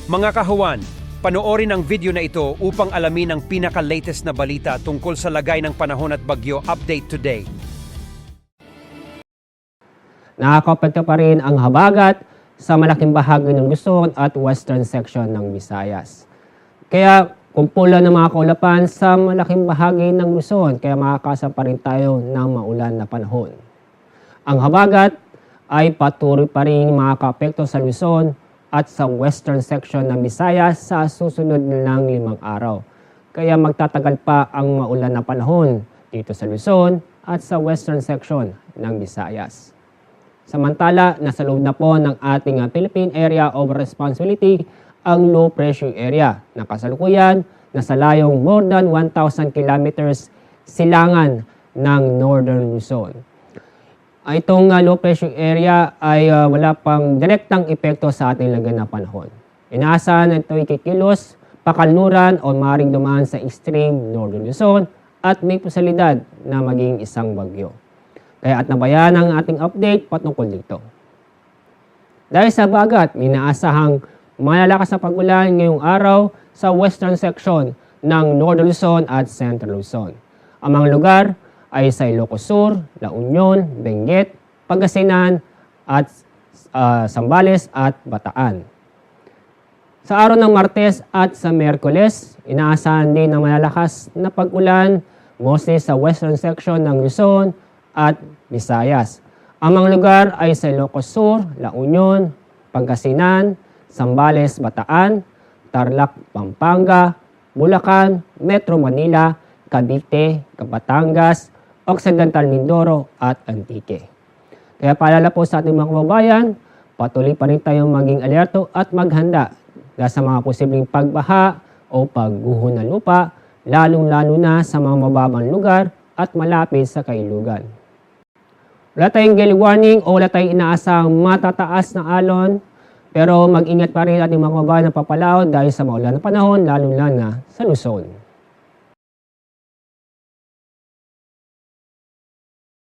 Mga kahuwan, panoorin ang video na ito upang alamin ang pinaka-latest na balita tungkol sa lagay ng panahon at bagyo update today. Nakakapekto pa rin ang habagat sa malaking bahagi ng Luzon at western section ng Visayas. Kaya kumpulan ng mga kaulapan sa malaking bahagi ng Luzon, kaya makakasa pa rin tayo ng maulan na panahon. Ang habagat ay patuloy pa rin makakapekto sa Luzon at sa western section ng Visayas sa susunod ng 5 araw. Kaya magtatagal pa ang maulan na panahon dito sa Luzon at sa western section ng Visayas. Samantala, nasa loob na po ng ating Philippine Area of Responsibility ang low pressure area na kasalukuyan nasa layong more than 1,000 kilometers silangan ng Northern Luzon. Itong low pressure area ay wala pang direktang epekto sa ating lagay na panahon. Inaasahan na ito'y kikilos, pakalnuran o maaaring dumaan sa extreme Northern Luzon at may posibilidad na maging isang bagyo. Kaya at nabayan ang ating update patungkol dito. Dahil sa bagat, inaasahang malalakas na pag-ulan ngayong araw sa western section ng Northern Luzon at Central Luzon. Ang mga lugar ay sa Ilocos Sur, La Union, Benguet, Pangasinan at Zambales at Bataan. Sa araw ng Martes at sa Miyerkules, inaasahan din ng malalakas na pag-ulan mostly sa western section ng Luzon at Visayas. Ang mga lugar ay sa Ilocos Sur, La Union, Pangasinan, Zambales, Bataan, Tarlac, Pampanga, Bulacan, Metro Manila, Cavite, Batangas, Occidental Mindoro at Antique. Kaya paalala po sa ating mga kababayan, patuloy pa rin tayong maging alerto at maghanda dahil sa mga posibleng pagbaha o pagguho ng lupa, lalong-lalo na sa mga mababang lugar at malapit sa kailugan. Wala tayong gale warning o wala tayong inaasang matataas na alon, pero mag-ingat pa rin ating mga kababayan na papalaot dahil sa maulan na panahon, lalong-lalo na sa Luzon.